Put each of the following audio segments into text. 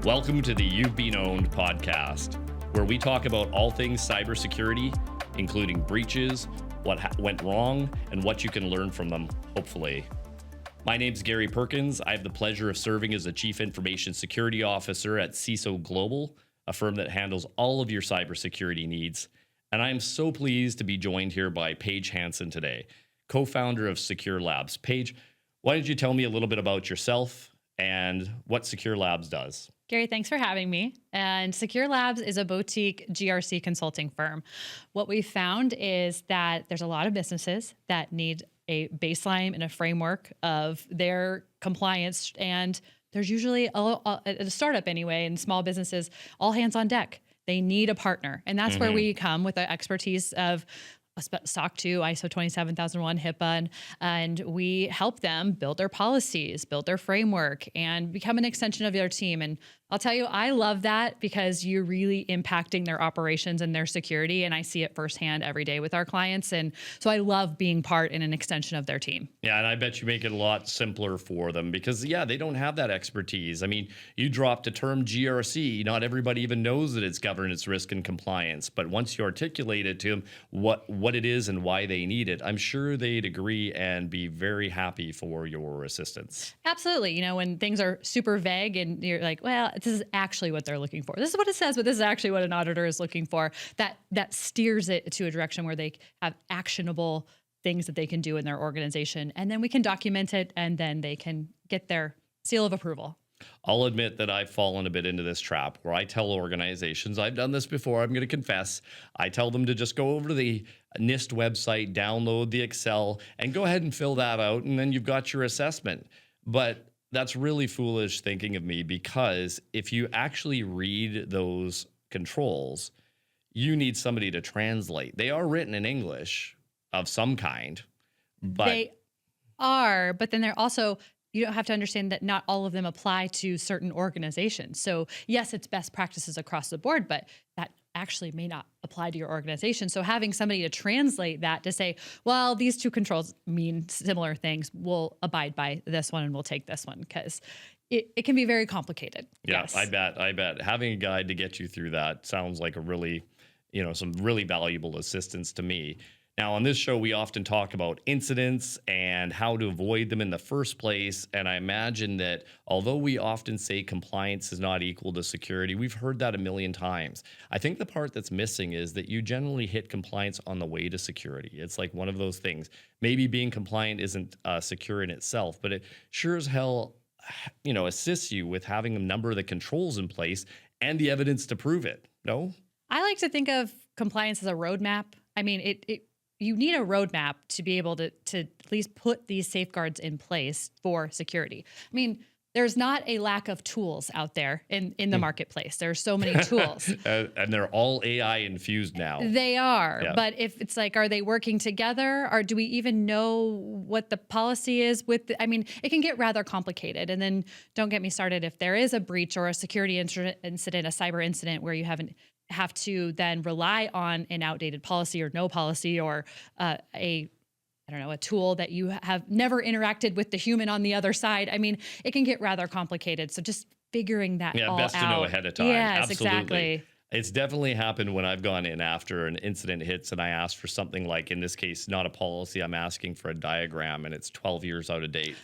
Welcome to the You've Been Owned podcast, where we talk about all things cybersecurity, including breaches, what went wrong, and what you can learn from them, hopefully. My name's Gary Perkins. I have the pleasure of serving as the Chief Information Security Officer at CISO Global, a firm that handles all of your cybersecurity needs. And I'm so pleased to be joined here by Paige Hanson today, co-founder of SecureLabs. Paige, why don't you tell me a little bit about yourself and what SecureLabs does? Gary, thanks for having me. And SecureLabs is a boutique GRC consulting firm. What we found is that there's a lot of businesses that need a baseline and a framework of their compliance. And there's usually, at a startup anyway, and small businesses, all hands on deck. They need a partner. And that's where we come with the expertise of SOC 2, ISO 27001, HIPAA, and we help them build their policies, build their framework, and become an extension of their team. And I'll tell you, I love that because you're really impacting their operations and their security, and I see it firsthand every day with our clients. And so I love being part and an extension of their team. Yeah, and I bet you make it a lot simpler for them because, they don't have that expertise. I mean, you dropped a term GRC. Not everybody even knows that it's governance, risk, and compliance. But once you articulate it to them, what it is and why they need it, I'm sure they'd agree and be very happy for your assistance. Absolutely. You know, when things are super vague and you're like, well, this is actually what they're looking for. This is what it says, but this is actually what an auditor is looking for. That steers it to a direction where they have actionable things that they can do in their organization. And then we can document it and then they can get their seal of approval. I'll admit that I've fallen a bit into this trap where I tell organizations, I've done this before, I'm going to confess, I tell them to just go over to the NIST website, download the Excel, and go ahead and fill that out, and then you've got your assessment. But that's really foolish thinking of me because if you actually read those controls, you need somebody to translate. They are written in English of some kind, but they are, but then they're also, you don't have to understand that not all of them apply to certain organizations. So yes, it's best practices across the board, but that actually may not apply to your organization. So having somebody to translate that to say, well, these two controls mean similar things, we'll abide by this one and we'll take this one, because it can be very complicated. Yeah, yes. I bet. Having a guide to get you through that sounds like a really, some really valuable assistance to me. Now, on this show, we often talk about incidents and how to avoid them in the first place. And I imagine that although we often say compliance is not equal to security, we've heard that a million times. I think the part that's missing is that you generally hit compliance on the way to security. It's like one of those things. Maybe being compliant isn't secure in itself, but it sure as hell, assists you with having a number of the controls in place and the evidence to prove it. No? I like to think of compliance as a roadmap. I mean, you need a roadmap to be able to at least put these safeguards in place for security. I mean, there's not a lack of tools out there in the marketplace. There's so many tools. And they're all AI infused now. They are. Yeah. But if it's like, are they working together? Or do we even know what the policy is with I mean, it can get rather complicated. And then don't get me started if there is a breach or a security incident, a cyber incident where you have to then rely on an outdated policy or no policy or a tool that you have never interacted with the human on the other side. I mean, it can get rather complicated. So just figuring that all out. Yeah, best to know ahead of time. Yes, Absolutely. exactly. It's definitely happened when I've gone in after an incident hits and I ask for something like, in this case, not a policy, I'm asking for a diagram and it's 12 years out of date.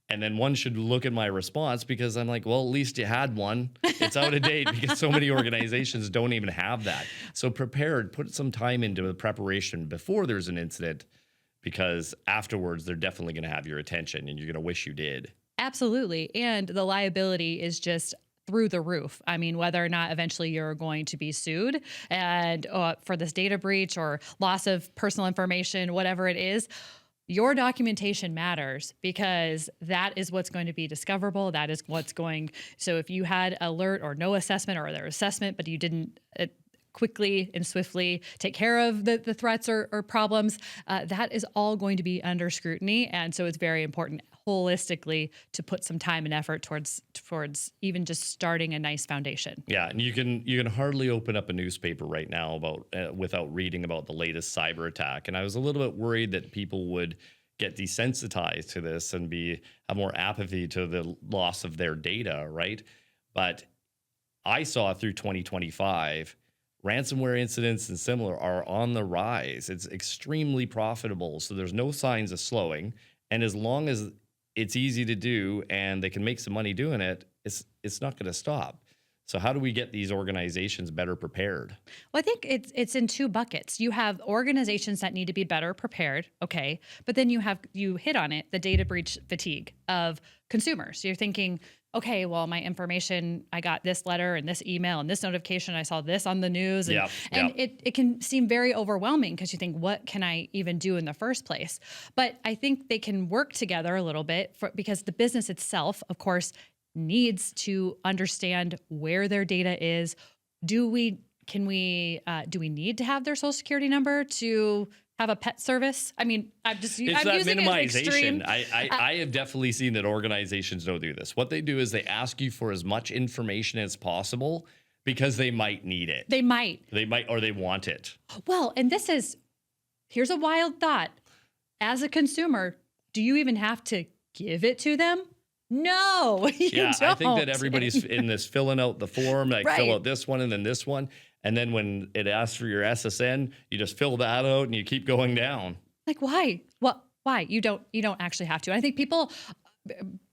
And then one should look at my response because I'm like, well, at least you had one. It's out of date because so many organizations don't even have that. So put some time into the preparation before there's an incident because afterwards they're definitely going to have your attention and you're going to wish you did. Absolutely. And the liability is just through the roof. I mean, whether or not eventually you're going to be sued and for this data breach or loss of personal information, whatever it is, your documentation matters because that is what's going to be discoverable. That is so if you had alert or no assessment or their assessment, but you didn't quickly and swiftly take care of the threats or problems, that is all going to be under scrutiny. And so it's very important holistically to put some time and effort towards even just starting a nice foundation. Yeah, and you can hardly open up a newspaper right now without reading about the latest cyber attack. And I was a little bit worried that people would get desensitized to this and have more apathy to the loss of their data, right? But I saw through 2025, ransomware incidents and similar are on the rise. It's extremely profitable. So there's no signs of slowing. And as long as it's easy to do and they can make some money doing it, it's not going to stop. So how do we get these organizations better prepared? Well, I think it's in two buckets. You have organizations that need to be better prepared, okay, but then you hit on it, the data breach fatigue of consumers. You're thinking, okay, well, my information, I got this letter and this email and this notification, I saw this on the news, and, it can seem very overwhelming because you think, what can I even do in the first place? But I think they can work together a little bit because the business itself, of course, needs to understand where their data is. Do we need to have their social security number to have a pet service? I mean, I'm using minimization. it I have definitely seen that organizations don't do this. What they do is they ask you for as much information as possible because they might need it. They might, or they want it. Well, and here's a wild thought. As a consumer, do you even have to give it to them? No, you don't. I think that everybody's in this filling out the form, like fill out this one and then this one. And then when it asks for your SSN, you just fill that out and you keep going down. Like, why? Why? You don't actually have to. I think people,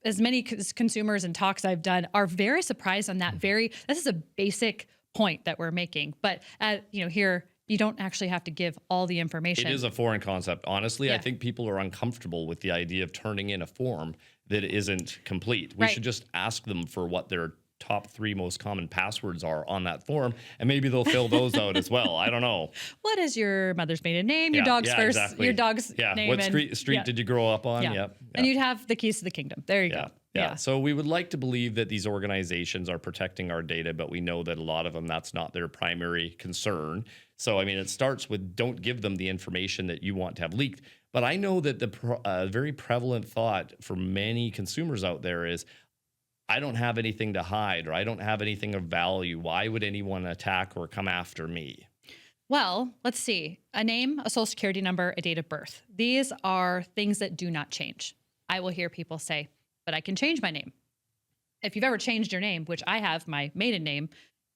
as many consumers and talks I've done, are very surprised on that. This is a basic point that we're making. But, here, you don't actually have to give all the information. It is a foreign concept. Honestly, I think people are uncomfortable with the idea of turning in a form that isn't complete. We should just ask them for what their top 3 most common passwords are on that form, and maybe they'll fill those out as well. I don't know. What is your mother's maiden name? Your dog's first. Exactly. Your dog's name. What street did you grow up on? Yep. And you'd have the keys to the kingdom. There you go. Yeah. So we would like to believe that these organizations are protecting our data, but we know that a lot of them, that's not their primary concern. So, I mean, it starts with don't give them the information that you want to have leaked. But I know that the very prevalent thought for many consumers out there is, I don't have anything to hide, or I don't have anything of value. Why would anyone attack or come after me? Well, let's see. A name, a social security number, a date of birth. These are things that do not change. I will hear people say, but I can change my name. If you've ever changed your name, which I have my maiden name,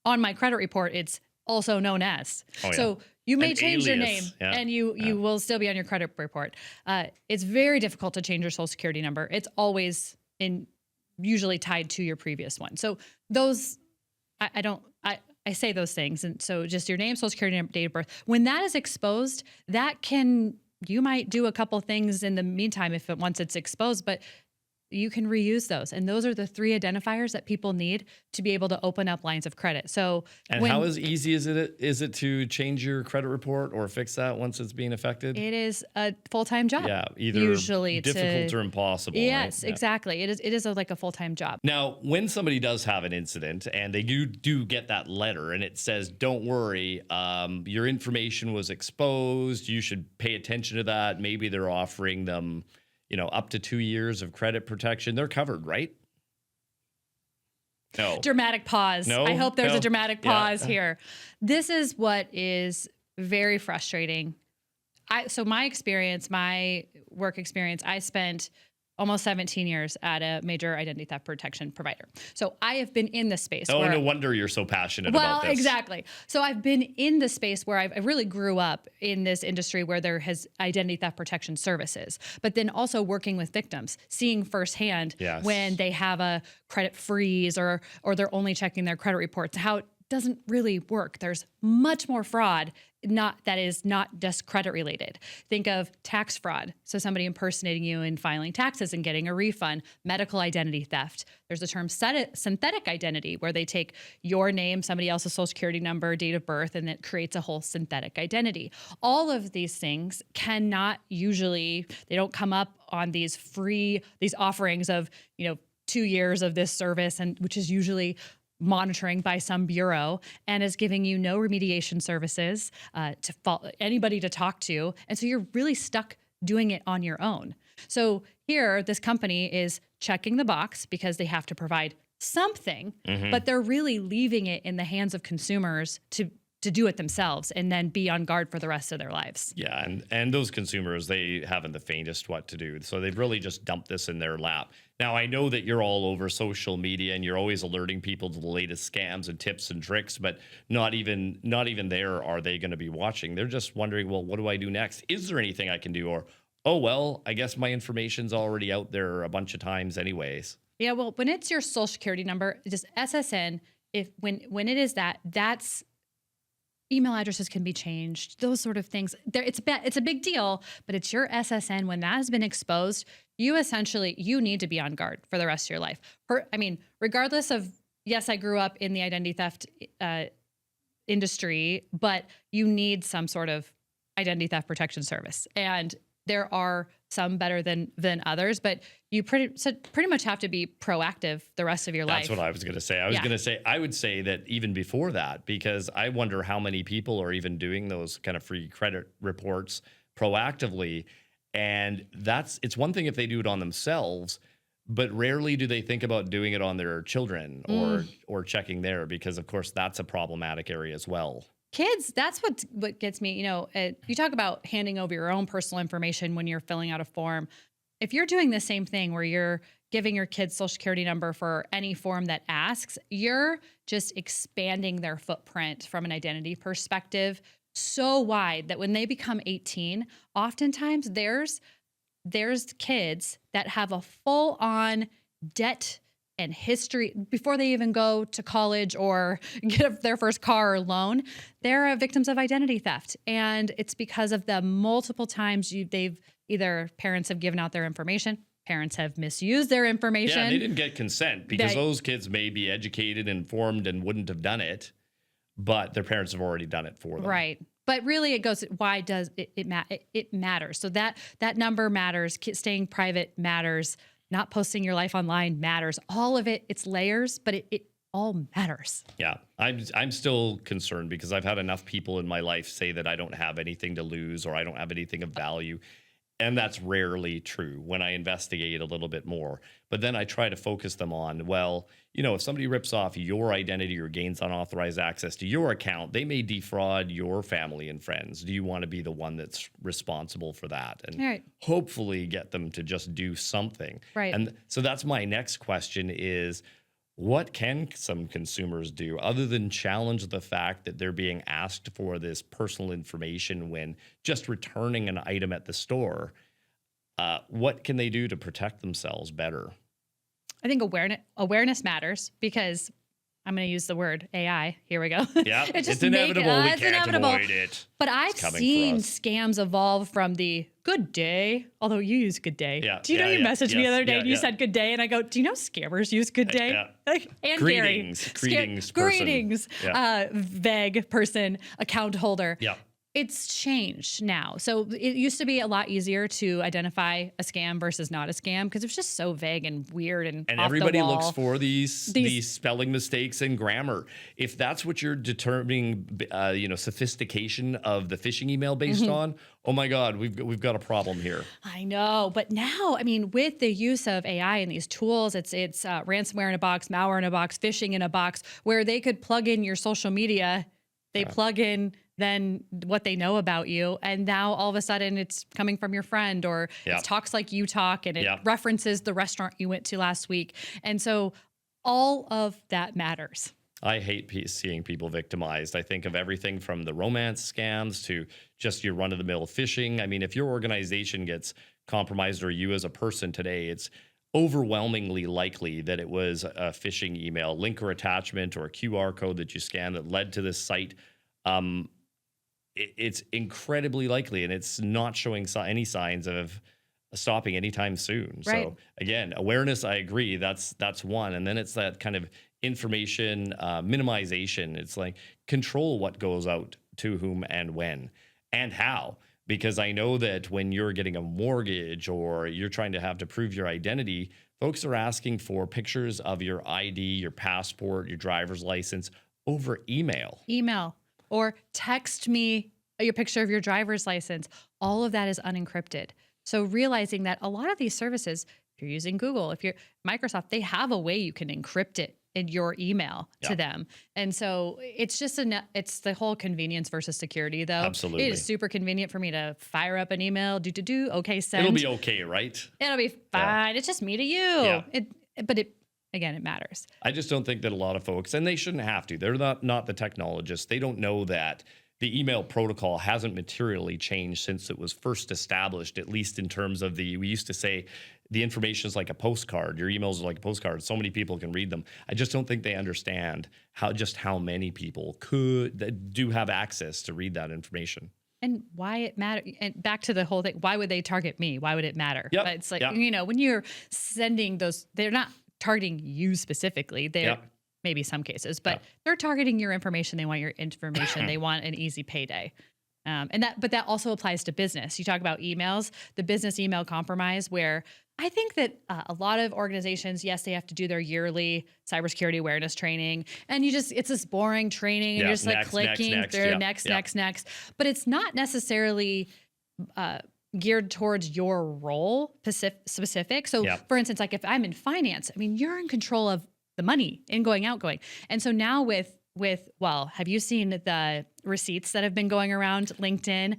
on my credit report, it's also known as. So you may change your name and you will still be on your credit report. It's very difficult to change your social security number. It's always usually tied to your previous one. So those, I say those things. And so just your name, social security number, date of birth. When that is exposed, you might do a couple things in the meantime once it's exposed, but you can reuse those. And those are the 3 identifiers that people need to be able to open up lines of credit. So, how easy is it to change your credit report or fix that once it's being affected? It is a full-time job. Yeah, either usually difficult or impossible. Yes, right? exactly. It is like a full-time job. Now, when somebody does have an incident and they do get that letter and it says, don't worry, your information was exposed, you should pay attention to that. Maybe they're offering them up to 2 years of credit protection. They're covered, right? No. Dramatic pause. No? I hope there's a dramatic pause here. This is what is very frustrating. So my work experience, I spent almost 17 years at a major identity theft protection provider. So I have been in the space. Oh, no wonder you're so passionate about this. Well, exactly. So I've been in the space where I really grew up in this industry where there has identity theft protection services, but then also working with victims, seeing firsthand when they have a credit freeze or they're only checking their credit reports, how it doesn't really work. There's much more fraud that is not just credit related. Think of tax fraud. So somebody impersonating you and filing taxes and getting a refund, medical identity theft. There's the term synthetic identity, where they take your name, somebody else's social security number, date of birth, and it creates a whole synthetic identity. All of these things they don't come up on these offerings of, 2 years of this service, and which is usually monitoring by some bureau and is giving you no remediation services anybody to talk to. And so you're really stuck doing it on your own. So here, this company is checking the box because they have to provide something, but they're really leaving it in the hands of consumers to to do it themselves and then be on guard for the rest of their lives. Yeah, and those consumers, they haven't the faintest what to do. So they've really just dumped this in their lap. Now, I know that you're all over social media and you're always alerting people to the latest scams and tips and tricks, but not even there are they going to be watching. They're just wondering, well, what do I do next? Is there anything I can do? Or, oh, well, I guess my information's already out there a bunch of times anyways. Yeah, well, when it's your social security number, just SSN, if when it is that's email addresses can be changed, those sort of things. It's a big deal, but it's your SSN. When that has been exposed, you need to be on guard for the rest of your life. Regardless of, yes, I grew up in the identity theft industry, but you need some sort of identity theft protection service. And there are some better than others, but you pretty much have to be proactive the rest of your life. That's what I was going to say. I would say that even before that, because I wonder how many people are even doing those kind of free credit reports proactively. And it's one thing if they do it on themselves, but rarely do they think about doing it on their children or checking there, because of course that's a problematic area as well. Kids, that's what gets me. You talk about handing over your own personal information when you're filling out a form. If you're doing the same thing where you're giving your kid's social security number for any form that asks, you're just expanding their footprint from an identity perspective so wide that when they become 18, oftentimes there's kids that have a full-on debt and history before they even go to college or get their first car or loan. They're victims of identity theft. And it's because of the multiple times parents have given out their information, parents have misused their information. Yeah, they didn't get consent because those kids may be educated, informed, and wouldn't have done it, but their parents have already done it for them. Right. But really it goes, why does it matters? So that number matters, staying private matters, not posting your life online matters. All of it, it's layers, but it all matters. Yeah, I'm still concerned because I've had enough people in my life say that I don't have anything to lose or I don't have anything of value. And that's rarely true when I investigate a little bit more. But then I try to focus them on, well, if somebody rips off your identity or gains unauthorized access to your account, they may defraud your family and friends. Do you want to be the one that's responsible for that? And hopefully get them to just do something. Right. And so that's my next question is, what can some consumers do other than challenge the fact that they're being asked for this personal information when just returning an item at the store? What can they do to protect themselves better? I think awareness matters because I'm going to use the word AI. Here we go. Yeah, it's inevitable. We can't avoid it. But I've seen scams evolve from the good day, although you use good day. Yeah, do you know you messaged me the other day and you said good day? And I go, do you know scammers use good day? And greetings, Gary. Greetings, vague person, account holder. Yeah. It's changed now. So it used to be a lot easier to identify a scam versus not a scam because it was just so vague and weird and off everybody the wall. looks for these spelling mistakes and grammar. If that's what you're determining, sophistication of the phishing email based on, oh my God, we've got a problem here. I know, but now, with the use of AI and these tools, it's ransomware in a box, malware in a box, phishing in a box, where they could plug in your social media. They plug in then what they know about you. And now all of a sudden it's coming from your friend or it talks like you talk and it references the restaurant you went to last week. And so all of that matters. I hate seeing people victimized. I think of everything from the romance scams to just your run-of-the-mill phishing. If your organization gets compromised or you as a person today, it's overwhelmingly likely that it was a phishing email, link or attachment or a QR code that you scanned that led to this site. It's incredibly likely, and it's not showing any signs of stopping anytime soon. Right. So again, awareness, I agree, that's one. And then it's that kind of information minimization. It's like control what goes out to whom and when and how. Because I know that when you're getting a mortgage or you're trying to have to prove your identity, folks are asking for pictures of your ID, your passport, your driver's license over email. Or text me your picture of your driver's license. All of that is unencrypted. So realizing that a lot of these services, if you're using Google, if you're Microsoft, they have a way you can encrypt it in your email Yeah. to them. And so it's just it's the whole convenience versus security though. Absolutely. It is super convenient for me to fire up an email, okay, send. It'll be okay, right? It'll be fine. It's just me to you. Yeah. But again, it matters. I just don't think that a lot of folks, and they shouldn't have to, they're not the technologists. They don't know that the email protocol hasn't materially changed since it was first established, at least in terms of we used to say the information is like a postcard. Your emails are like a postcard. So many people can read them. I just don't think they understand how many people do have access to read that information. And why it matters. And back to the whole thing, why would they target me? Why would it matter? Yep. But it's like, Yep. when you're sending those, they're not targeting you specifically. They're Yep. maybe some cases, but they're targeting your information. They want your information. They want an easy payday. But that also applies to business. You talk about emails, the business email compromise, where I think that a lot of organizations, yes, they have to do their yearly cybersecurity awareness training, and it's this boring training, and you're just like clicking through next. But it's not necessarily geared towards your role specific. So, for instance, like if I'm in finance, I mean, you're in control of the money ingoing, outgoing, and so now have you seen the receipts that have been going around LinkedIn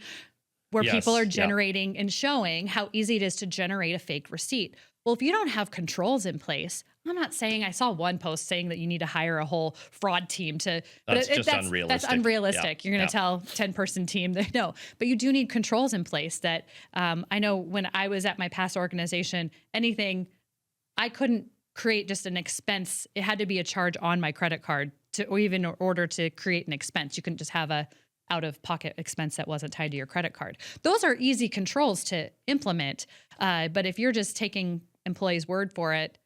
where people are generating and showing how easy it is to generate a fake receipt? Well, if you don't have controls in place, I'm not saying, I saw one post saying that you need to hire a whole fraud team to, that's unrealistic. That's unrealistic. You're going to tell 10-person team that no, but you do need controls in place that, I know when I was at my past organization, I couldn't create just an expense. It had to be a charge on my credit card or even in order to create an expense. You couldn't just have a out-of-pocket expense that wasn't tied to your credit card. Those are easy controls to implement. But if you're just taking employees' word for it,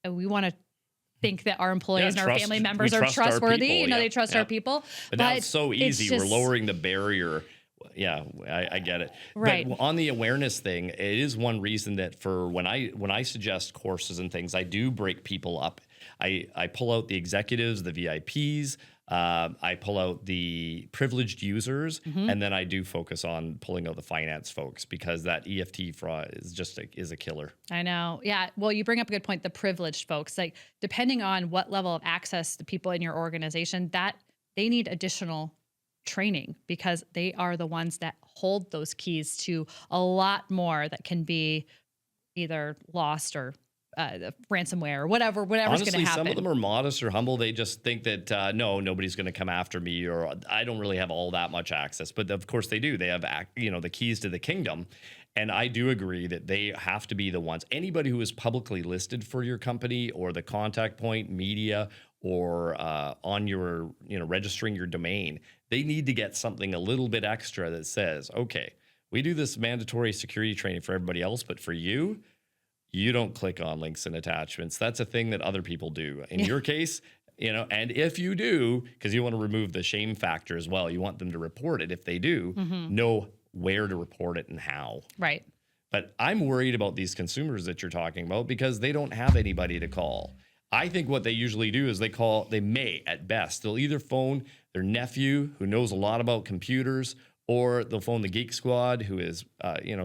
we want to think that our employees and our family members are trustworthy. They trust our people. But now it's so easy. We're lowering the barrier. Yeah, I get it. Right. But on the awareness thing, it is one reason that for when I suggest courses and things, I do break people up. I pull out the executives, the VIPs. I pull out the privileged users, and then I do focus on pulling out the finance folks, because that EFT fraud is a killer. I know. Yeah. Well, you bring up a good point. The privileged folks, like depending on what level of access the people in your organization, that they need additional training, because they are the ones that hold those keys to a lot more that can be either lost or the ransomware or whatever's going to happen. Honestly, some of them are modest or humble. They just think that, no, nobody's going to come after me, or I don't really have all that much access. But of course they do. They have, the keys to the kingdom. And I do agree that they have to be the ones. Anybody who is publicly listed for your company, or the contact point, media, or on your, registering your domain, they need to get something a little bit extra that says, okay, we do this mandatory security training for everybody else, but for you, you don't click on links and attachments. That's a thing that other people do. In your case, and if you do, because you want to remove the shame factor as well, you want them to report it. If they do, know where to report it and how. Right. But I'm worried about these consumers that you're talking about, because they don't have anybody to call. I think what they usually do is they may at best, they'll either phone their nephew who knows a lot about computers, or they'll phone the Geek Squad who is,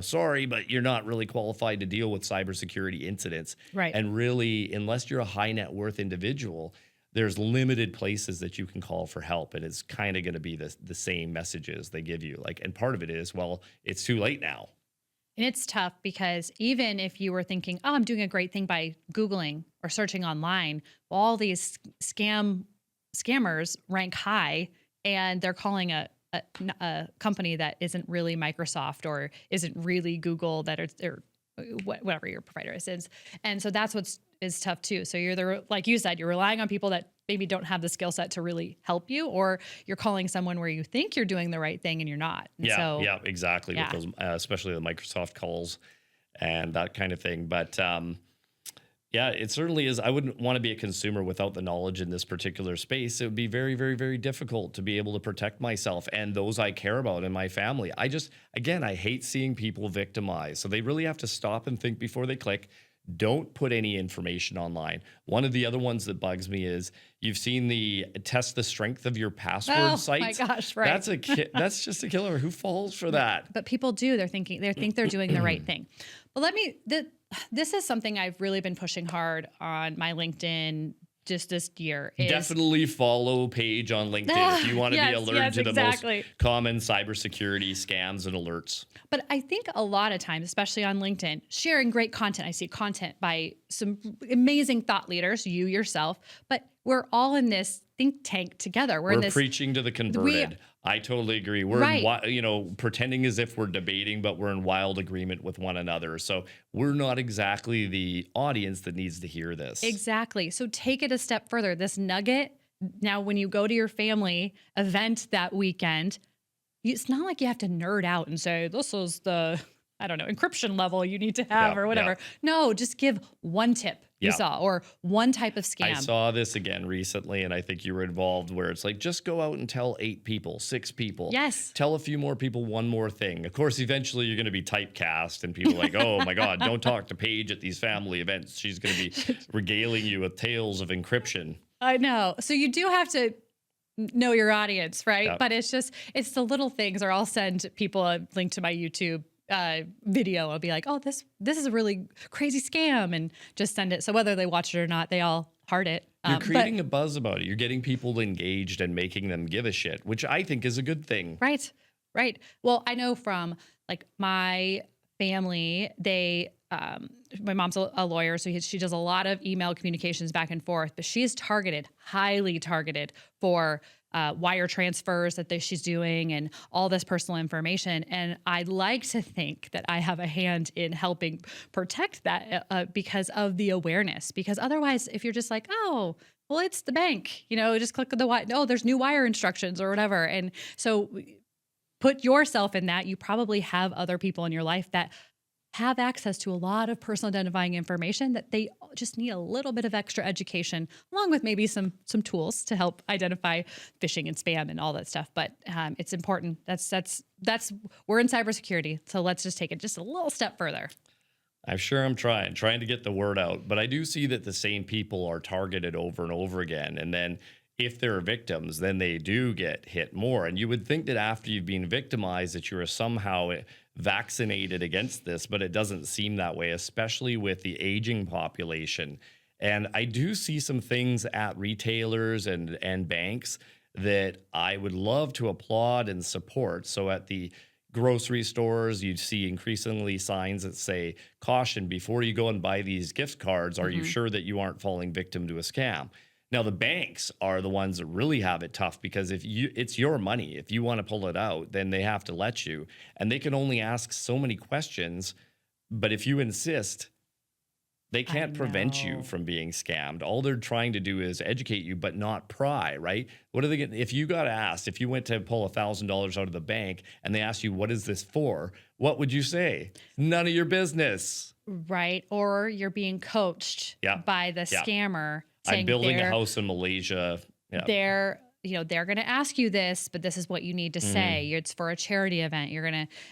sorry, but you're not really qualified to deal with cybersecurity incidents. Right. And really, unless you're a high net worth individual, there's limited places that you can call for help. And it's kind of going to be the same messages they give you. And part of it is, well, it's too late now. And it's tough, because even if you were thinking, oh, I'm doing a great thing by Googling or searching online, all these scammers rank high, and they're calling a company that isn't really Microsoft or isn't really Google, that are whatever your provider is. And so that's is tough too. So like you said, you're relying on people that maybe don't have the skill set to really help you, or you're calling someone where you think you're doing the right thing and you're not. And exactly. Yeah. With those, especially the Microsoft calls and that kind of thing. But it certainly is. I wouldn't want to be a consumer without the knowledge in this particular space. It would be very, very, very difficult to be able to protect myself and those I care about in my family. I hate seeing people victimized. So they really have to stop and think before they click. Don't put any information online. One of the other ones that bugs me is, you've seen the test the strength of your password site. Oh my gosh, right. That's just a killer. Who falls for that? But people do. They think they're doing the right thing. But this is something I've really been pushing hard on my LinkedIn just this year is Definitely follow Paige on LinkedIn if you want to be yes, alerted yes, to the exactly. most common cybersecurity scams and alerts. But I think a lot of times, especially on LinkedIn, sharing great content, I see content by some amazing thought leaders, you yourself, but we're all in this think tank together. We're in We're this, preaching to the converted. I totally agree. We're right. pretending as if we're debating, but we're in wild agreement with one another. So we're not exactly the audience that needs to hear this. Exactly. So take it a step further. This nugget, now when you go to your family event that weekend, it's not like you have to nerd out and say, this is the, I don't know, encryption level you need to have or whatever. No, just give one tip you saw or one type of scam. I saw this again recently, and I think you were involved, where it's like, just go out and tell 8 people, 6 people. Yes. Tell a few more people one more thing. Of course, eventually you're going to be typecast, and people are like, oh my God, don't talk to Paige at these family events. She's going to be regaling you with tales of encryption. I know. So you do have to know your audience, right? Yep. But it's the little things, or I'll send people a link to my YouTube video. I'll be like, oh, this is a really crazy scam, and just send it. So whether they watch it or not, they all heart it. You're creating a buzz about it. You're getting people engaged and making them give a shit, which I think is a good thing. Right. Right. Well, I know from like my family, my mom's a lawyer, so she does a lot of email communications back and forth, but she is highly targeted for wire transfers that she's doing and all this personal information. And I'd like to think that I have a hand in helping protect that because of the awareness. Because otherwise, if you're just like, oh, well, it's the bank, just click the there's new wire instructions or whatever. And so put yourself in that. You probably have other people in your life that have access to a lot of personal identifying information that they just need a little bit of extra education, along with maybe some tools to help identify phishing and spam and all that stuff. But it's important. That's we're in cybersecurity, so let's just take it just a little step further. I'm sure I'm trying to get the word out, but I do see that the same people are targeted over and over again, and then if they're victims, then they do get hit more. And you would think that after you've been victimized that you are somehow vaccinated against this, but it doesn't seem that way, especially with the aging population. And I do see some things at retailers and banks that I would love to applaud and support. So at the grocery stores, you see increasingly signs that say, caution, before you go and buy these gift cards, are you sure that you aren't falling victim to a scam? Now, the banks are the ones that really have it tough, because it's your money. If you want to pull it out, then they have to let you. And they can only ask so many questions. But if you insist, they can't prevent you from being scammed. All they're trying to do is educate you, but not pry, right? What are they getting? If you got asked, if you went to pull $1,000 out of the bank and they asked you, what is this for? What would you say? None of your business. Right. Or you're being coached by the scammer. I'm building a house in Malaysia. Yeah. They're going to ask you this, but this is what you need to say. It's for a charity event.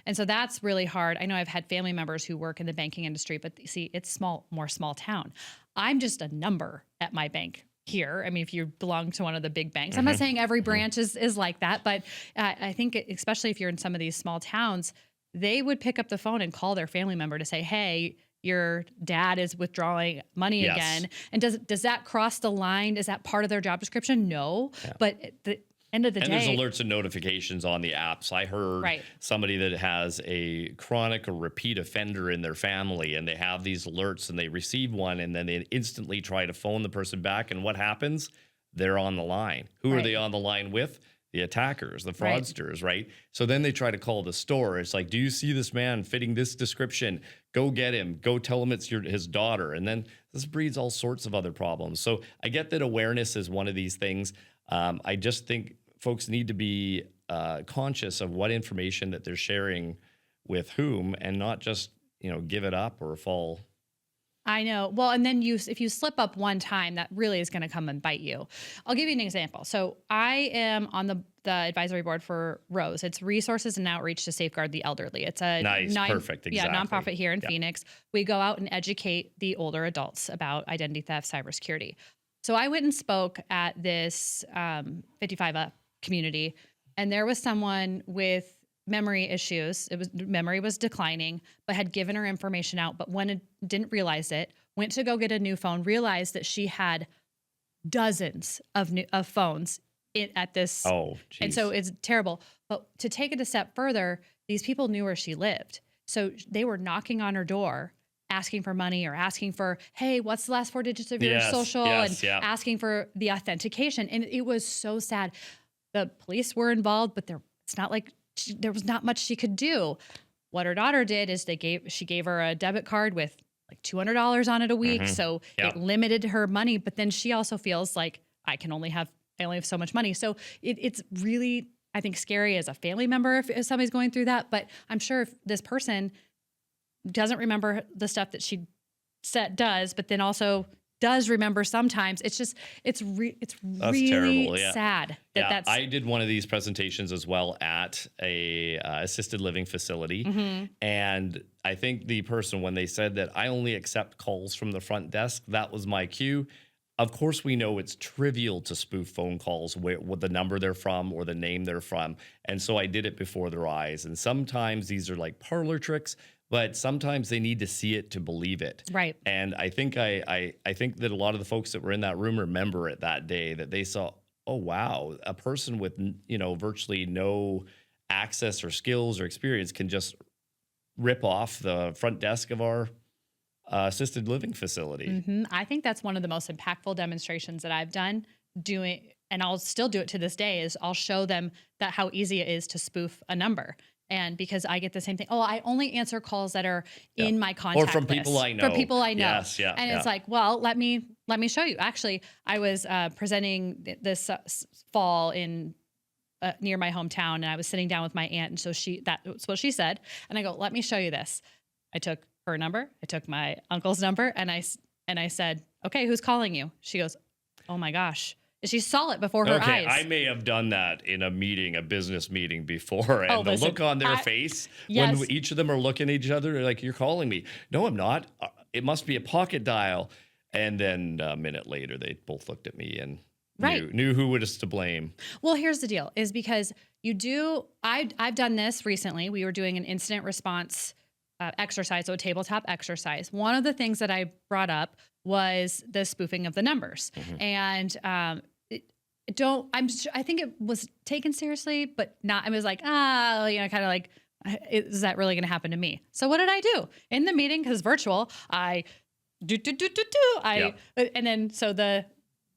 And so that's really hard. I know I've had family members who work in the banking industry, but see, it's more small town. I'm just a number at my bank here. I mean, if you belong to one of the big banks, I'm not saying every branch is like that, but I think especially if you're in some of these small towns, they would pick up the phone and call their family member to say, hey, your dad is withdrawing money again. And does that cross the line? Is that part of their job description? No. Yeah. But at the end of the day, there's alerts and notifications on the apps. I heard somebody that has a chronic or repeat offender in their family, and they have these alerts and they receive one, and then they instantly try to phone the person back. And what happens? They're on the line. Who are they on the line with? The attackers, the fraudsters, right? So then they try to call the store. It's like, do you see this man fitting this description? Go get him. Go tell him it's his daughter. And then this breeds all sorts of other problems. So I get that awareness is one of these things. I just think folks need to be conscious of what information that they're sharing with whom, and not just, give it up or fall. I know. Well, and then if you slip up one time, that really is going to come and bite you. I'll give you an example. So I am on the advisory board for ROSE. It's Resources and Outreach to Safeguard the Elderly. It's a perfect, exactly. Nonprofit here in Phoenix. We go out and educate the older adults about identity theft, cybersecurity. So I went and spoke at this 55 up community, and there was someone with memory issues. Memory was declining, but had given her information out, but didn't realize it, went to go get a new phone, realized that she had dozens of phones at this. Oh, And so geez. it's terrible. But to take it a step further, these people knew where she lived. So they were knocking on her door, asking for money or asking for, hey, what's the last four digits of your Yes, social? And yes, yeah. asking for the authentication. And it was so sad. The police were involved, but it's not like there was not much she could do. What her daughter did is she gave her a debit card with like $200 on it a week. Mhm. So Yeah. it limited her money. But then she also feels like I only have so much money. So it's really, I think, scary as a family member if somebody's going through that. But I'm sure if this person doesn't remember the stuff that she does, but then also does remember sometimes, it's really terrible, yeah. sad Yeah, that's I did one of these presentations as well at a assisted living facility, Mhm. and I think the person, when they said that I only accept calls from the front desk, that was my cue. Of course, we know it's trivial to spoof phone calls, what the number they're from or the name they're from, and so I did it before their eyes. And sometimes these are like parlor tricks, but sometimes they need to see it to believe it. Right. And I think I think that a lot of the folks that were in that room remember it that day, that they saw, oh wow, a person with virtually no access or skills or experience can just rip off the front desk of our assisted living facility. I think that's one of the most impactful demonstrations that I've done and I'll still do it to this day, is I'll show them that how easy it is to spoof a number. And because I get the same thing, oh, I only answer calls that are in my contact Or from list. people I know. From people I know. Yes, yeah, And yeah. it's like, well, let me show you. Actually, I was presenting this fall in near my hometown, and I was sitting down with my aunt, and so that's what she said. And I go, let me show you this. I took her number, I took my uncle's number, and I said, okay, who's calling you? She goes, oh my gosh. She saw it before her eyes. I may have done that in a business meeting before, and the listen, look on their face yes. when each of them are looking at each other, they're like, "You're calling me?" No, I'm not. It must be a pocket dial. And then a minute later, they both looked at me and knew who was to blame. Well, here's the deal: is because I've done this recently. We were doing an incident response exercise, so a tabletop exercise. One of the things that I brought up was the spoofing of the numbers, and I think it was taken seriously, but not. I was like, kind of like, is that really going to happen to me? So what did I do in the meeting? Because virtual, and then so the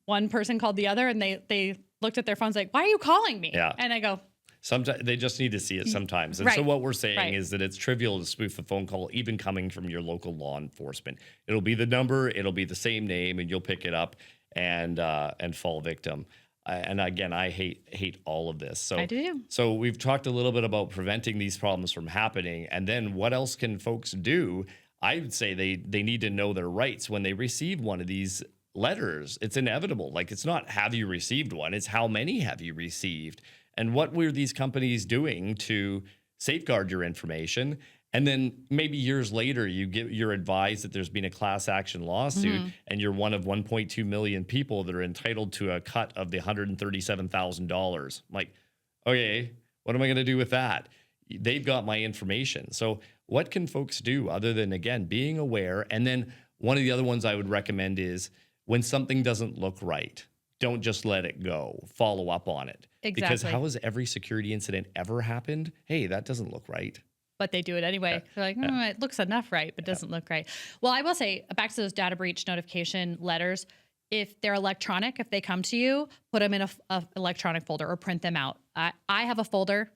one person called the other, and they looked at their phones like, why are you calling me? Yeah. And I go, sometimes they just need to see it sometimes. And so what we're saying is that it's trivial to spoof a phone call, even coming from your local law enforcement. It'll be the number, it'll be the same name, and you'll pick it up and fall victim. And again, I hate all of this. So I do. So we've talked a little bit about preventing these problems from happening, and then what else can folks do? I would say they need to know their rights when they receive one of these letters. It's inevitable. Like, it's not have you received one, it's how many have you received, and what were these companies doing to safeguard your information. And then maybe years later, you're advised that there's been a class action lawsuit, and you're one of 1.2 million people that are entitled to a cut of the $137,000. Like, okay, what am I going to do with that? They've got my information. So what can folks do other than, again, being aware? And then one of the other ones I would recommend is when something doesn't look right, don't just let it go. Follow up on it. Exactly. Because how has every security incident ever happened? Hey, that doesn't look right. But they do it anyway. They're like, it looks enough right, but doesn't look right. Well, I will say, back to those data breach notification letters, if they're electronic, if they come to you, put them in a electronic folder or print them out. I have a folder.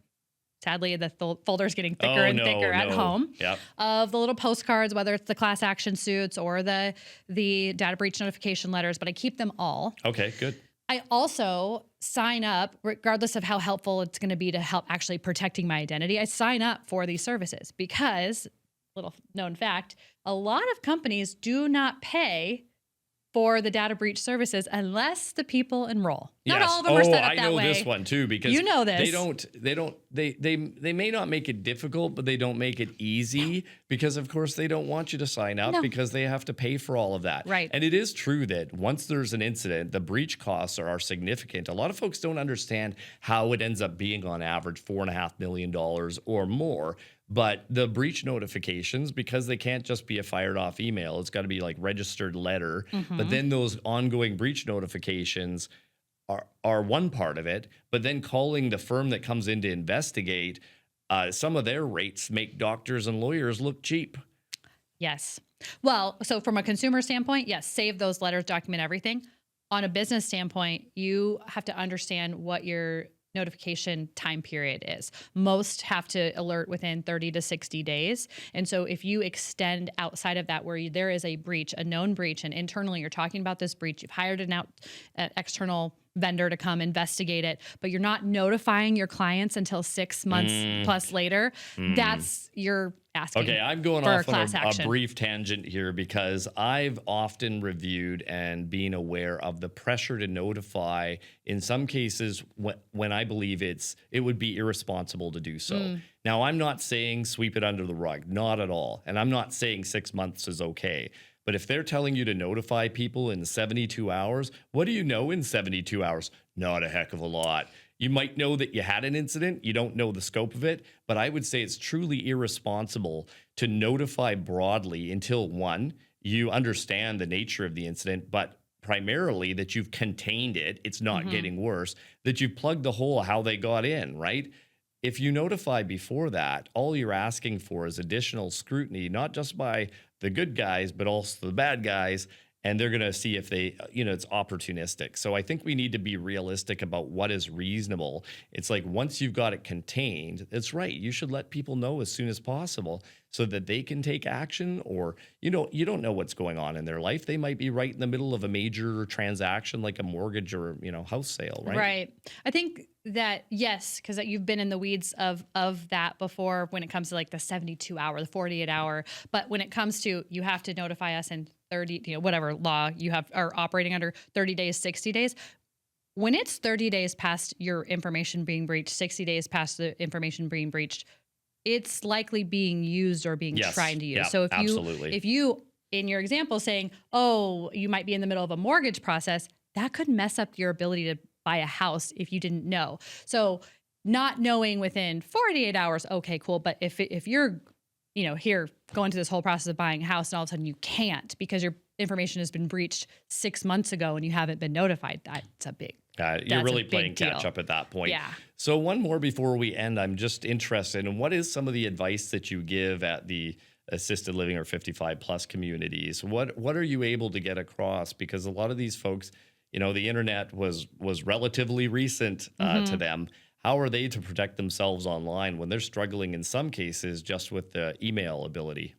Sadly, the folder is getting thicker and thicker at home of the little postcards, whether it's the class action suits or the data breach notification letters, but I keep them all. Okay, good. I also sign up, regardless of how helpful it's going to be to help actually protecting my identity. I sign up for these services because, little known fact, a lot of companies do not pay for the data breach services unless the people enroll. Not all of them are set up that way. I know this one too, because you know this. They may not make it difficult, but they don't make it easy because, of course, they don't want you to sign up because they have to pay for all of that. Right. And it is true that once there's an incident, the breach costs are significant. A lot of folks don't understand how it ends up being on average $4.5 million or more. But the breach notifications, because they can't just be a fired off email, it's got to be like registered letter. But then those ongoing breach notifications are one part of it. But then calling the firm that comes in to investigate, some of their rates make doctors and lawyers look cheap. Yes. Well, so from a consumer standpoint, yes, save those letters, document everything. On a business standpoint, you have to understand what your notification time period is. Most have to alert within 30 to 60 days. And so if you extend outside of that, where there is a breach, a known breach, and internally you're talking about this breach, you've hired an external vendor to come investigate it, but you're not notifying your clients until 6 months plus later, that's you're asking. Okay, I'm going for off on class a action. brief tangent here because I've often reviewed and been aware of the pressure to notify. In some cases, when I believe it would be irresponsible to do so. Now, I'm not saying sweep it under the rug, not at all, and I'm not saying 6 months is okay. But if they're telling you to notify people in 72 hours, what do you know in 72 hours? Not a heck of a lot. You might know that you had an incident. You don't know the scope of it. But I would say it's truly irresponsible to notify broadly until, one, you understand the nature of the incident, but primarily that you've contained it. It's not getting worse, that you've plugged the hole how they got in, right? If you notify before that, all you're asking for is additional scrutiny, not just by the good guys, but also the bad guys. And they're going to see if they, it's opportunistic. So I think we need to be realistic about what is reasonable. It's like once you've got it contained, it's right. You should let people know as soon as possible so that they can take action, or, you don't know what's going on in their life. They might be right in the middle of a major transaction like a mortgage or, house sale, right? Right. I think that, yes, because you've been in the weeds of that before when it comes to like the 72 hour, the 48 hour. But when it comes to you have to notify us in 30, whatever law you have are operating under, 30 days, 60 days. When it's 30 days past your information being breached, 60 days past the information being breached, it's likely being used or being tried to use. Yeah, so absolutely. if you, in your example, saying, oh, you might be in the middle of a mortgage process, that could mess up your ability to buy a house if you didn't know. So not knowing within 48 hours, okay, cool. But if you're, here going through this whole process of buying a house and all of a sudden you can't because your information has been breached 6 months ago and you haven't been notified, that's a big you're really playing catch up at that point. Yeah. So one more before we end. I'm just interested in what is some of the advice that you give at the assisted living or 55 plus communities? What are you able to get across? Because a lot of these folks, the internet was relatively recent to them. How are they to protect themselves online when they're struggling in some cases just with the email ability?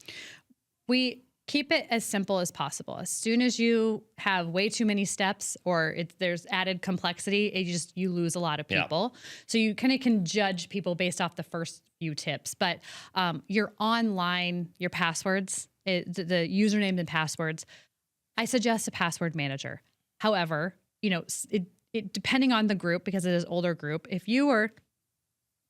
We keep it as simple as possible. As soon as you have way too many steps or there's added complexity, you lose a lot of people. Yeah. So you kind of can judge people based off the first few tips. But your online, your passwords, the username and passwords, I suggest a password manager. However, it depending on the group, because it is older group, if you were,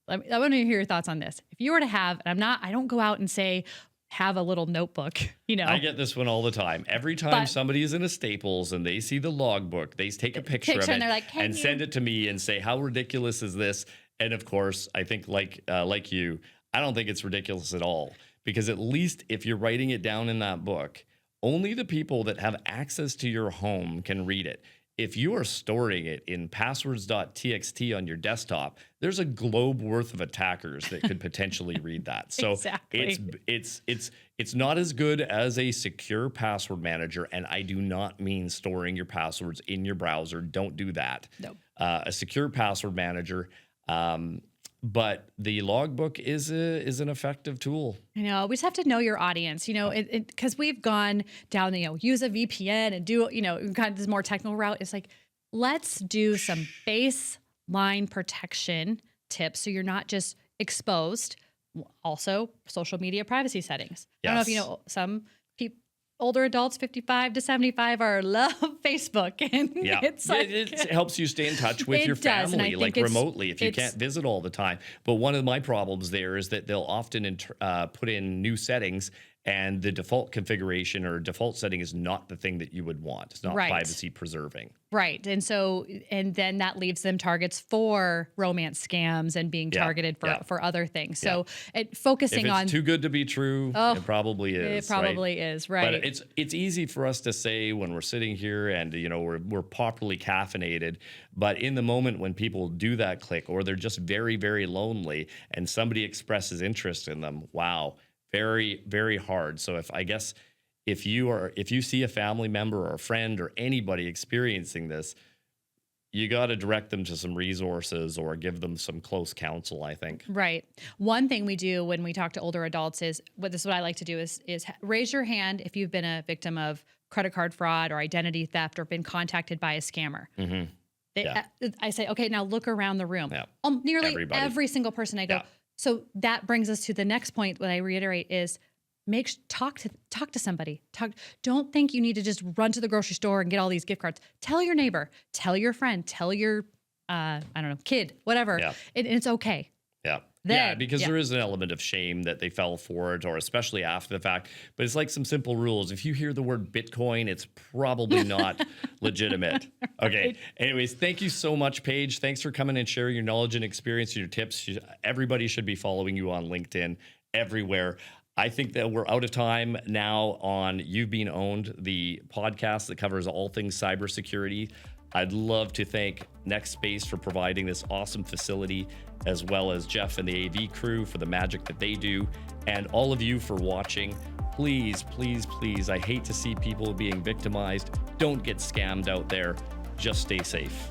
I want to hear your thoughts on this. If you were to have, and I don't go out and say, have a little notebook, I get this one all the time. Every time somebody is in a Staples and they see the logbook, they take a picture of it and they're like, and send it to me and say, how ridiculous is this? And of course, I think like you, I don't think it's ridiculous at all, because at least if you're writing it down in that book, only the people that have access to your home can read it. If you are storing it in passwords.txt on your desktop, there's a globe worth of attackers that could potentially read that. So exactly. it's not as good as a secure password manager, and I do not mean storing your passwords in your browser. Don't do that. No. A secure password manager, but the logbook is an effective tool. We just have to know your audience, because we've gone down the, use a VPN and do, kind of this more technical route. It's like, let's do some baseline protection tips so you're not just exposed. Also, social media privacy settings. Yes. I don't know if you know, some people, older adults, 55 to 75, love Facebook. And it's like, it helps you stay in touch with your family, like remotely, if you can't visit all the time. But one of my problems there is that they'll often put in new settings, and the default configuration or default setting is not the thing that you would want. It's not Right. privacy preserving. Right. And then that leaves them targets for romance scams and being targeted for other things. So focusing If on it's too good to be true, it probably is. it probably is, right. But it's easy for us to say when we're sitting here and we're properly caffeinated, but in the moment when people do that click or they're just very, very lonely and somebody expresses interest in them, wow, very, very hard. So if you see a family member or a friend or anybody experiencing this, you got to direct them to some resources or give them some close counsel, I think. Right. One thing we do when we talk to older adults is what I like to do is raise your hand if you've been a victim of credit card fraud or identity theft or been contacted by a scammer. I say, okay, now look around the room. Yeah. Nearly Everybody. every single person I go. Yeah. So that brings us to the next point. What I reiterate is talk to somebody. Don't think you need to just run to the grocery store and get all these gift cards. Tell your neighbor, tell your friend, tell your kid, whatever. Yeah. And it's okay. Yeah. Because there is an element of shame that they fell for it, or especially after the fact. But it's like some simple rules. If you hear the word Bitcoin, it's probably not legitimate. Okay. Anyways, thank you so much, Paige. Thanks for coming and sharing your knowledge and experience, your tips. Everybody should be following you on LinkedIn everywhere. I think that we're out of time now on You've Been Owned, the podcast that covers all things cybersecurity. I'd love to thank NextSpace for providing this awesome facility, as well as Jeff and the AV crew for the magic that they do, and all of you for watching. Please, please, please, I hate to see people being victimized. Don't get scammed out there. Just stay safe.